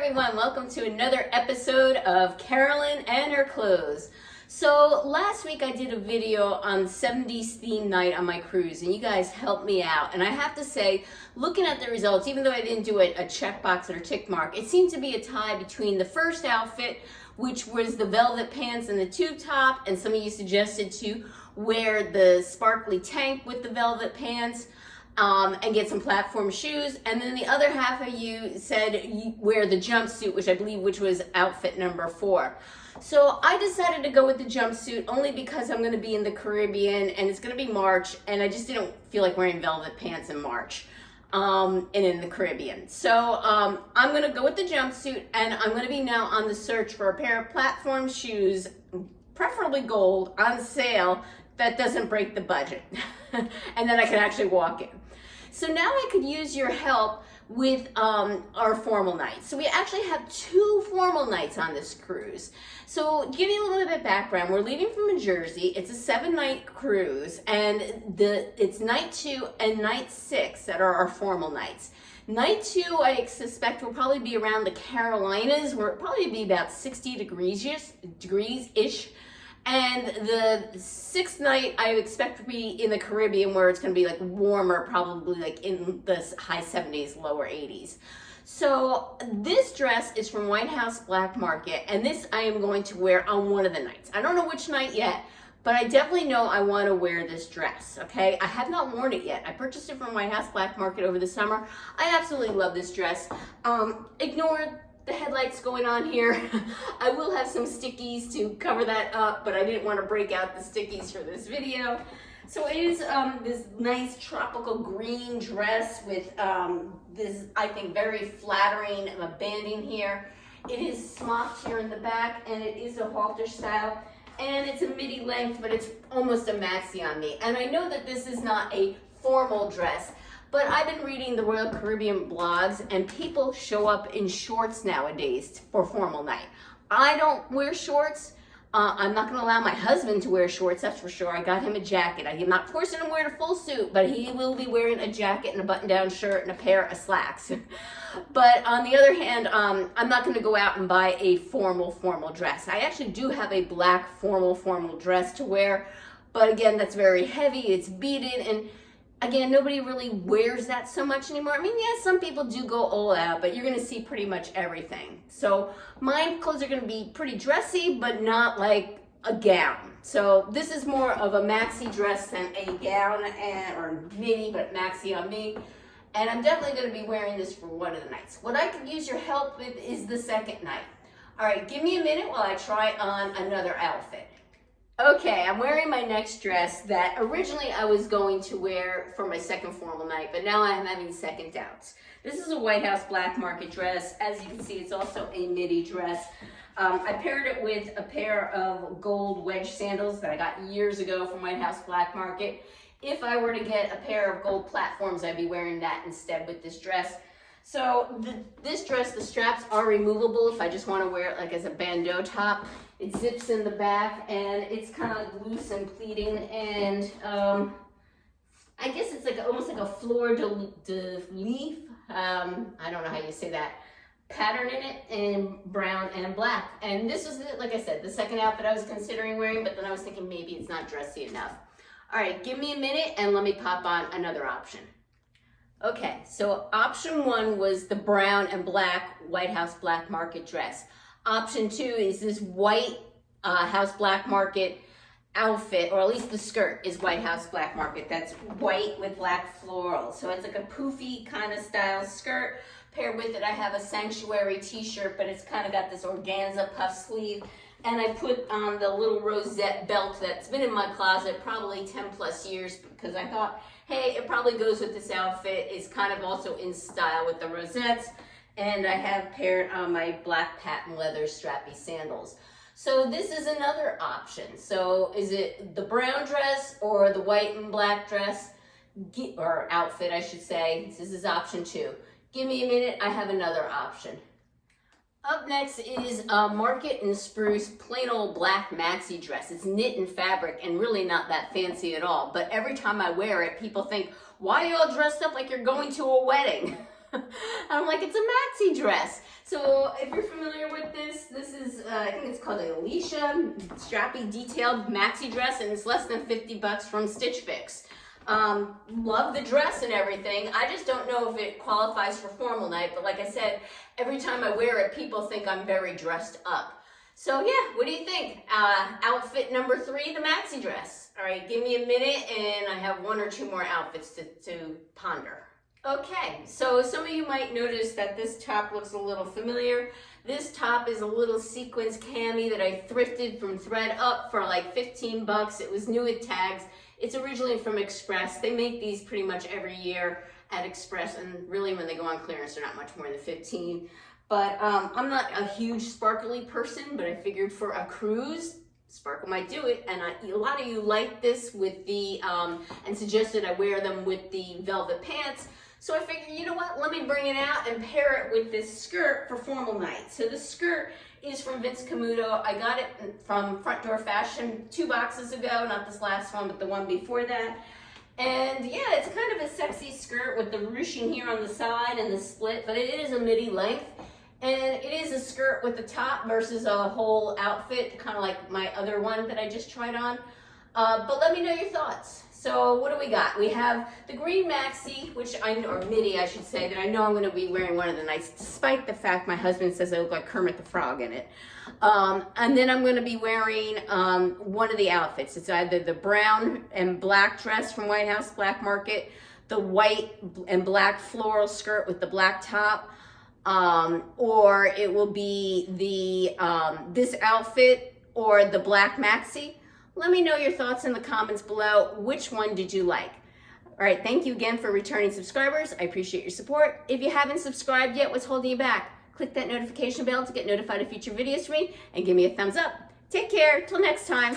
everyone, welcome to another episode of Carolyn and her clothes. So last week I did a video on 70s theme night on my cruise and you guys helped me out, and I have to say, looking at the results, even though I didn't do a checkbox or a tick mark, it seemed to be a tie between the first outfit, which was the velvet pants and the tube top, and some of you suggested to wear the sparkly tank with the velvet pants and get some platform shoes, and then the other half of you said you wear the jumpsuit, which was outfit number 4. So I decided to go with the jumpsuit only because I'm going to be in the Caribbean and it's going to be March, and I just didn't feel like wearing velvet pants in March and in the Caribbean. So I'm going to go with the jumpsuit, and I'm going to be now on the search for a pair of platform shoes, preferably gold, on sale that doesn't break the budget and then I can actually walk in. So now I could use your help with our formal nights. So we actually have 2 formal nights on this cruise. So to give you a little bit of background, we're leaving from New Jersey. It's a 7-night cruise, and it's night 2 and night 6 that are our formal nights. Night 2, I suspect, will probably be around the Carolinas, where it'll probably be about 60 degrees-ish. And the 6th night, I expect to be in the Caribbean, where it's going to be like warmer, probably like in the high 70s, lower 80s. So this dress is from White House Black Market, and this I am going to wear on one of the nights. I don't know which night yet, but I definitely know I want to wear this dress, okay? I have not worn it yet. I purchased it from White House Black Market over the summer. I absolutely love this dress. Ignore the headlights going on here. I will have some stickies to cover that up, but I didn't want to break out the stickies for this video. So it is this nice tropical green dress with this, I think, very flattering banding here. It is smocked here in the back, and it is a halter style, and it's a midi length, but it's almost a maxi on me. And I know that this is not a formal dress, but I've been reading the Royal Caribbean blogs, and people show up in shorts nowadays for formal night. I don't wear shorts. I'm not going to allow my husband to wear shorts, that's for sure. I got him a jacket. I'm not forcing him to wear a full suit, but he will be wearing a jacket and a button-down shirt and a pair of slacks. But on the other hand, I'm not going to go out and buy a formal dress. I actually do have a black formal dress to wear, but again, that's very heavy. It's beaded, and again, nobody really wears that so much anymore. I mean, yes, some people do go all out, but you're going to see pretty much everything. So my clothes are going to be pretty dressy, but not like a gown. So this is more of a maxi dress than a gown or mini, but maxi on me. And I'm definitely going to be wearing this for one of the nights. What I could use your help with is the 2nd night. All right, give me a minute while I try on another outfit. Okay, I'm wearing my next dress that originally I was going to wear for my 2nd formal night, but now I'm having second doubts. This is a White House Black Market dress. As you can see, it's also a midi dress. I paired it with a pair of gold wedge sandals that I got years ago from White House Black Market. If I were to get a pair of gold platforms, I'd be wearing that instead with this dress. So this dress, the straps are removable if I just want to wear it like as a bandeau top. It zips in the back, and it's kind of loose and pleating, and I guess it's like almost like a fleur de lis, I don't know how you say that, pattern in it, in brown and black. And this was, like I said, the 2nd outfit I was considering wearing, but then I was thinking maybe it's not dressy enough. All right, give me a minute and let me pop on another option. Okay, so option 1 was the brown and black White House Black Market dress. Option 2 is this White House Black Market outfit, or at least the skirt is White House Black Market. That's white with black floral. So it's like a poofy kind of style skirt. Paired with it, I have a Sanctuary t-shirt, but it's kind of got this organza puff sleeve. And I put on the little rosette belt that's been in my closet probably 10 plus years, because I thought, hey, it probably goes with this outfit. It's kind of also in style with the rosettes. And I have paired on my black patent leather strappy sandals. So this is another option. So is it the brown dress or the white and black dress, or outfit, I should say. This is option 2. Give me a minute, I have another option. Up next is a Market and Spruce plain old black maxi dress. It's knit and fabric and really not that fancy at all. But every time I wear it, people think, why are you all dressed up like you're going to a wedding? I'm like, it's a maxi dress. So if you're familiar with this is, I think it's called a Alicia strappy detailed maxi dress, and it's less than $50 from Stitch Fix. Love the dress and everything. I just don't know if it qualifies for formal night, but like I said, every time I wear it, people think I'm very dressed up. So yeah, what do you think? Outfit number 3, the maxi dress. All right, give me a minute and I have 1 or 2 more outfits to ponder. Okay, so some of you might notice that this top looks a little familiar. This top is a little sequins cami that I thrifted from ThredUp for like 15 bucks. It was new with tags. It's originally from Express. They make these pretty much every year at Express, and really when they go on clearance, they're not much more than 15. But I'm not a huge sparkly person, but I figured for a cruise, sparkle might do it. And a lot of you like this with the, and suggested I wear them with the velvet pants. So I figured, you know what, let me bring it out and pair it with this skirt for formal night. So the skirt is from Vince Camuto. I got it from Front Door Fashion 2 boxes ago, not this last one, but the one before that. And yeah, it's kind of a sexy skirt with the ruching here on the side and the split, but it is a midi length. And it is a skirt with the top versus a whole outfit, kind of like my other one that I just tried on. But let me know your thoughts. So what do we got? We have the green maxi, or midi I should say, that I know I'm going to be wearing one of the nights, despite the fact my husband says I look like Kermit the Frog in it. And then I'm going to be wearing one of the outfits. It's either the brown and black dress from White House Black Market, the white and black floral skirt with the black top, or it will be the this outfit or the black maxi. Let me know your thoughts in the comments below. Which one did you like? All right, thank you again for returning subscribers. I appreciate your support. If you haven't subscribed yet, what's holding you back? Click that notification bell to get notified of future videos from me and give me a thumbs up. Take care, till next time.